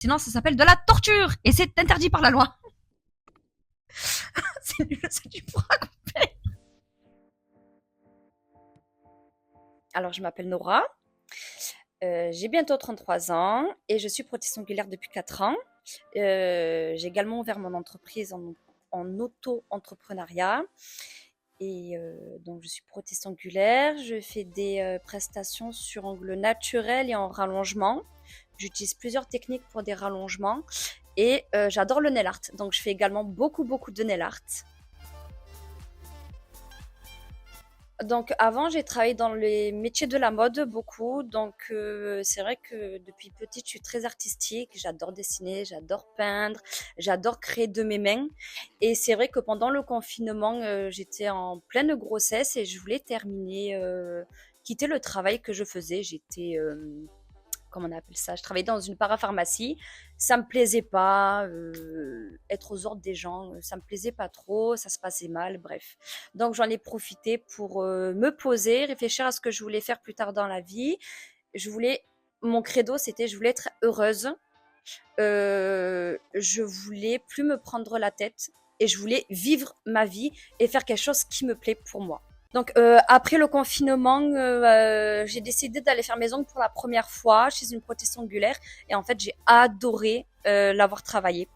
Sinon, ça s'appelle de la torture et c'est interdit par la loi. C'est nul, ça tu pourras couper. Alors, je m'appelle Nora, j'ai bientôt 33 ans et je suis prothèse ongulaire depuis 4 ans. J'ai également ouvert mon entreprise en auto-entrepreneuriat. Et donc, je suis prothèse ongulaire. Je fais des prestations sur ongles naturels et en rallongement. J'utilise plusieurs techniques pour des rallongements. Et j'adore le nail art. Donc, je fais également beaucoup, beaucoup de nail art. Donc avant, j'ai travaillé dans les métiers de la mode beaucoup. Donc c'est vrai que depuis petite, je suis très artistique. J'adore dessiner, j'adore peindre, j'adore créer de mes mains. Et c'est vrai que pendant le confinement, j'étais en pleine grossesse et je voulais terminer, quitter le travail que je faisais. J'étais comment on appelle ça? Je travaillais dans une parapharmacie. Ça me plaisait pas, être aux ordres des gens, ça me plaisait pas trop, ça se passait mal, bref. Donc j'en ai profité pour me poser, réfléchir à ce que je voulais faire plus tard dans la vie. Je voulais, mon credo, c'était je voulais être heureuse. Je voulais plus me prendre la tête et je voulais vivre ma vie et faire quelque chose qui me plaît pour moi. Donc après le confinement, j'ai décidé d'aller faire mes ongles pour la première fois chez une prothèse ongulaire et en fait j'ai adoré l'avoir travaillé.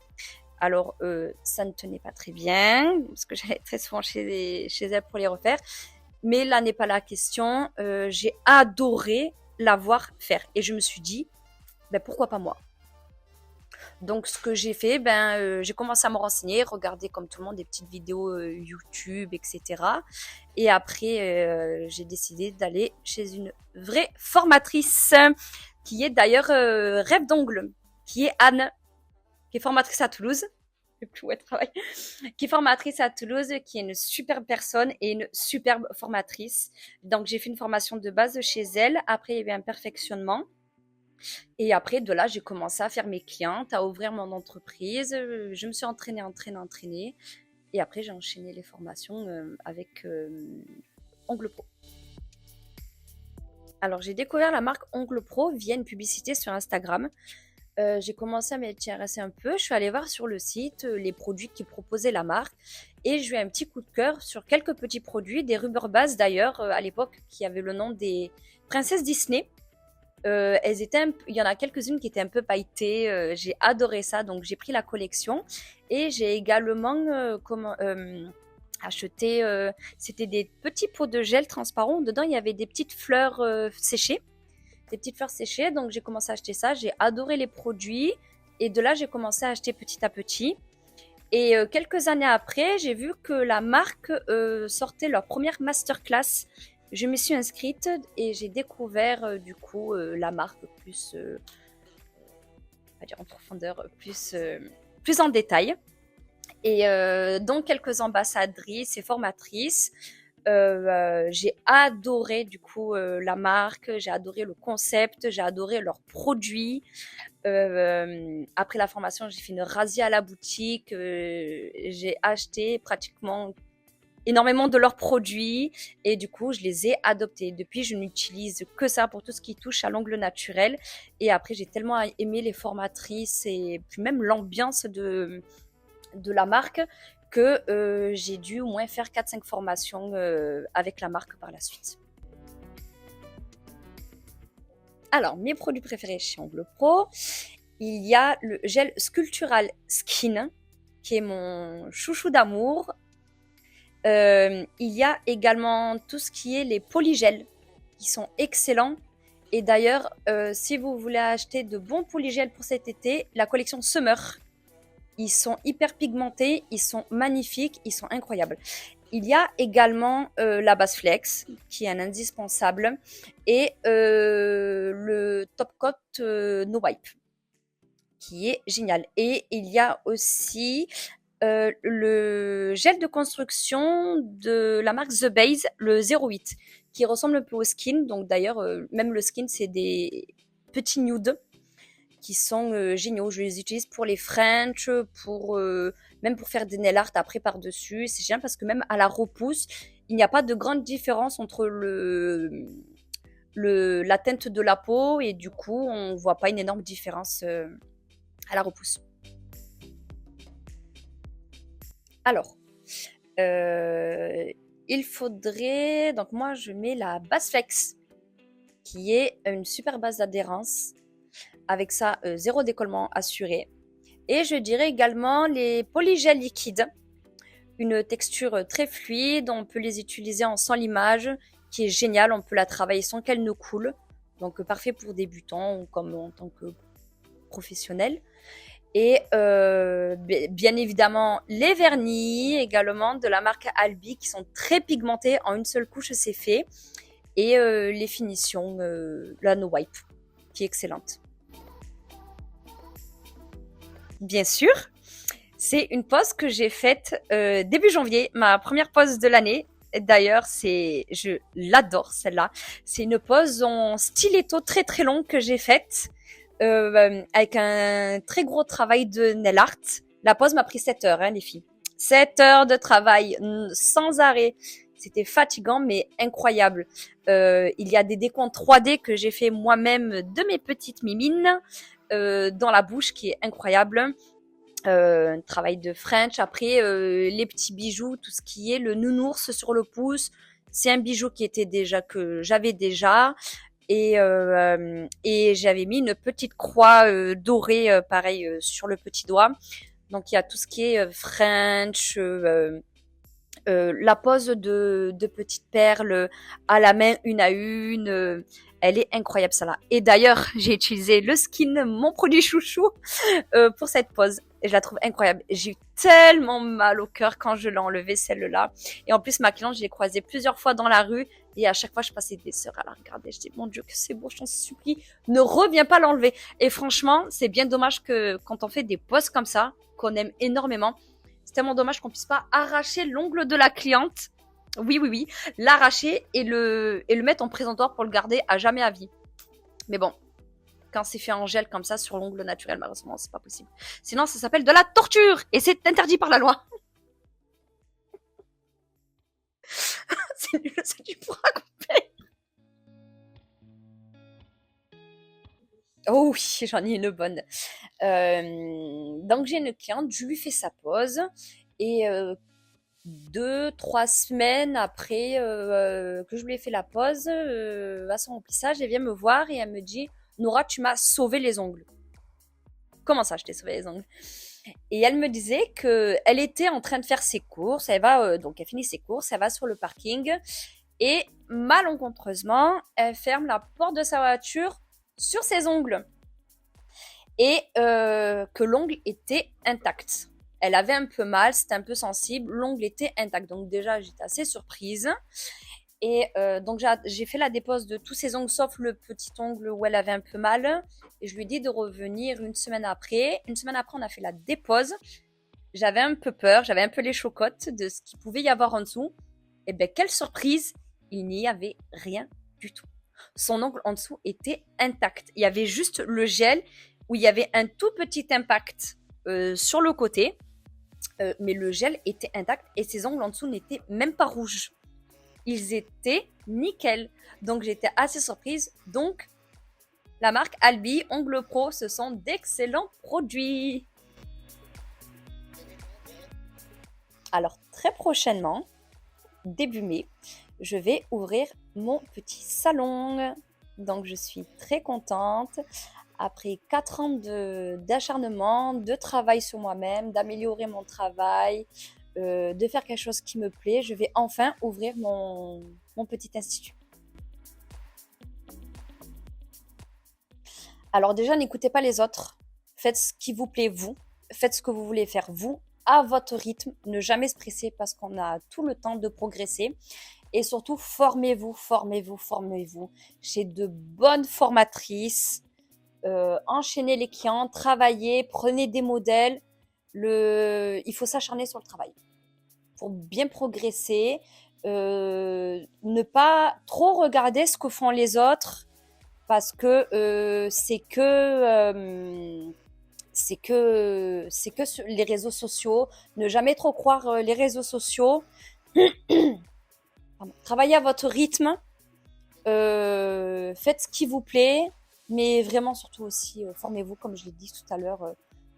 Alors ça ne tenait pas très bien parce que j'allais très souvent chez elle pour les refaire, mais là n'est pas la question. J'ai adoré l'avoir faire et je me suis dit ben pourquoi pas moi. Donc, ce que j'ai fait, j'ai commencé à me renseigner, regarder comme tout le monde des petites vidéos YouTube, etc. Et après, j'ai décidé d'aller chez une vraie formatrice, qui est d'ailleurs Rêve d'ongle, qui est Anne, qui est formatrice à Toulouse. Je sais plus où elle travaille. Qui est formatrice à Toulouse, qui est une superbe personne et une superbe formatrice. Donc, j'ai fait une formation de base chez elle. Après, il y avait un perfectionnement. Et après, de là, j'ai commencé à faire mes clientes, à ouvrir mon entreprise. Je me suis entraînée. Et après, j'ai enchaîné les formations avec Ongle Pro. Alors, j'ai découvert la marque Ongle Pro via une publicité sur Instagram. J'ai commencé à m'intéresser un peu. Je suis allée voir sur le site les produits qui proposaient la marque. Et j'ai eu un petit coup de cœur sur quelques petits produits, des rubber bases d'ailleurs, à l'époque, qui avaient le nom des princesses Disney. Il y en a quelques-unes qui étaient un peu pailletées. J'ai adoré ça, donc j'ai pris la collection. Et j'ai également acheté, c'était des petits pots de gel transparent. Dedans, il y avait des petites fleurs séchées. Des petites fleurs séchées, donc j'ai commencé à acheter ça. J'ai adoré les produits. Et de là, j'ai commencé à acheter petit à petit. Et quelques années après, j'ai vu que la marque sortait leur première masterclass. Je me suis inscrite et j'ai découvert du coup la marque plus, on va dire en profondeur, plus en détail. Et donc quelques ambassadrices et formatrices. J'ai adoré du coup la marque, j'ai adoré le concept, j'ai adoré leurs produits. Après la formation, j'ai fait une razzia à la boutique. J'ai acheté pratiquement énormément de leurs produits et du coup je les ai adoptés. Depuis je n'utilise que ça pour tout ce qui touche à l'ongle naturel et après j'ai tellement aimé les formatrices et puis même l'ambiance de la marque que j'ai dû au moins faire 4-5 formations avec la marque par la suite. Alors mes produits préférés chez Ongle Pro, il y a le gel Sculptural Skin qui est mon chouchou d'amour. Il y a également tout ce qui est les polygels qui sont excellents. Et d'ailleurs, si vous voulez acheter de bons polygels pour cet été, la collection Summer, ils sont hyper pigmentés, ils sont magnifiques, ils sont incroyables. Il y a également la base flex qui est un indispensable et le top coat no wipe qui est génial. Et il y a aussi le gel de construction de la marque The Base, le 08, qui ressemble un peu au skin. Donc d'ailleurs, même le skin, c'est des petits nudes qui sont géniaux. Je les utilise pour les French, même pour faire des nail art après par-dessus. C'est génial parce que même à la repousse, il n'y a pas de grande différence entre la teinte de la peau et du coup, on voit pas une énorme différence à la repousse. Alors, euh, il faudrait... Donc moi, je mets la base flex, qui est une super base d'adhérence. Avec ça, zéro décollement assuré. Et je dirais également les polygels liquides. Une texture très fluide, on peut les utiliser en sans limage, qui est génial, on peut la travailler sans qu'elle ne coule. Donc parfait pour débutants ou comme en tant que professionnel. Et bien évidemment, les vernis également de la marque Albi qui sont très pigmentés. En une seule couche, c'est fait. Et les finitions, la No Wipe, qui est excellente. Bien sûr, c'est une pause que j'ai faite début janvier, ma première pause de l'année. D'ailleurs, je l'adore celle-là. C'est une pause en stiletto très très longue que j'ai faite avec un très gros travail de nail art. La pause m'a pris 7 heures, hein, les filles. 7 heures de travail sans arrêt. C'était fatigant, mais incroyable. Il y a des décomptes 3D que j'ai fait moi-même de mes petites mimines dans la bouche qui est incroyable. Un travail de French. Après, les petits bijoux, tout ce qui est le nounours sur le pouce. C'est un bijou que j'avais déjà. Et j'avais mis une petite croix dorée, pareil, sur le petit doigt. Donc il y a tout ce qui est French, la pose de petites perles à la main, une à une. Elle est incroyable, ça là. Et d'ailleurs, j'ai utilisé le Skin, mon produit chouchou, pour cette pose. Et je la trouve incroyable. J'ai eu tellement mal au cœur quand je l'ai enlevée, celle-là. Et en plus, ma cliente, je l'ai croisée plusieurs fois dans la rue. Et à chaque fois, je passais des heures à la regarder. Je dis, mon Dieu, que c'est beau, je t'en supplie. Ne reviens pas l'enlever. Et franchement, c'est bien dommage que quand on fait des poses comme ça, qu'on aime énormément, c'est tellement dommage qu'on puisse pas arracher l'ongle de la cliente. Oui, oui, oui. L'arracher et le mettre en présentoir pour le garder à jamais à vie. Mais bon, quand c'est fait en gel comme ça sur l'ongle naturel, malheureusement, c'est pas possible. Sinon, ça s'appelle de la torture et c'est interdit par la loi. C'est nul, ça tu pourras couper. Oh oui, j'en ai une bonne. Donc j'ai une cliente, je lui fais sa pause et 2, 3 semaines après que je lui ai fait la pause à son remplissage, elle vient me voir et elle me dit Nora, tu m'as sauvé les ongles. Comment ça, je t'ai sauvé les ongles? Et elle me disait que elle était en train de faire ses courses. Elle va donc elle finit ses courses, elle va sur le parking et malencontreusement, elle ferme la porte de sa voiture sur ses ongles et que l'ongle était intact. Elle avait un peu mal, c'était un peu sensible, l'ongle était intact. Donc déjà, j'étais assez surprise. Et donc j'ai fait la dépose de tous ses ongles sauf le petit ongle où elle avait un peu mal. Et je lui ai dit de revenir une semaine après. Une semaine après, on a fait la dépose. J'avais un peu peur, j'avais un peu les chocottes de ce qu'il pouvait y avoir en dessous. Et bien, quelle surprise, il n'y avait rien du tout. Son ongle en dessous était intact. Il y avait juste le gel où il y avait un tout petit impact sur le côté. Mais le gel était intact et ses ongles en dessous n'étaient même pas rouges. Ils étaient nickel. Donc j'étais assez surprise. Donc la marque Albi Ongles Pro, ce sont d'excellents produits. Alors très prochainement, début mai, je vais ouvrir mon petit salon. Donc je suis très contente. Après 4 ans d'acharnement, de travail sur moi-même, d'améliorer mon travail, de faire quelque chose qui me plaît, je vais enfin ouvrir mon petit institut. Alors déjà, n'écoutez pas les autres. Faites ce qui vous plaît, vous. Faites ce que vous voulez faire, vous, à votre rythme. Ne jamais se presser parce qu'on a tout le temps de progresser. Et surtout, formez-vous, formez-vous, formez-vous chez de bonnes formatrices. Enchaînez les clients, travaillez, prenez des modèles. Il faut s'acharner sur le travail pour bien progresser. Ne pas trop regarder ce que font les autres parce que c'est que sur les réseaux sociaux. Ne jamais trop croire les réseaux sociaux. Travaillez à votre rythme. Faites ce qui vous plaît. Mais vraiment, surtout aussi, formez-vous, comme je l'ai dit tout à l'heure,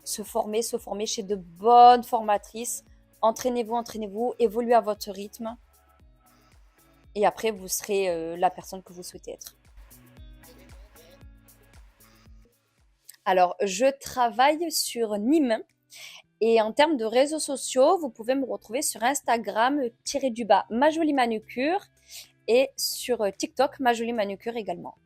se former chez de bonnes formatrices. Entraînez-vous, évoluez à votre rythme. Et après, vous serez la personne que vous souhaitez être. Alors, je travaille sur Nîmes. Et en termes de réseaux sociaux, vous pouvez me retrouver sur Instagram, tiré du bas, ma jolie manucure, et sur TikTok, ma jolie manucure également.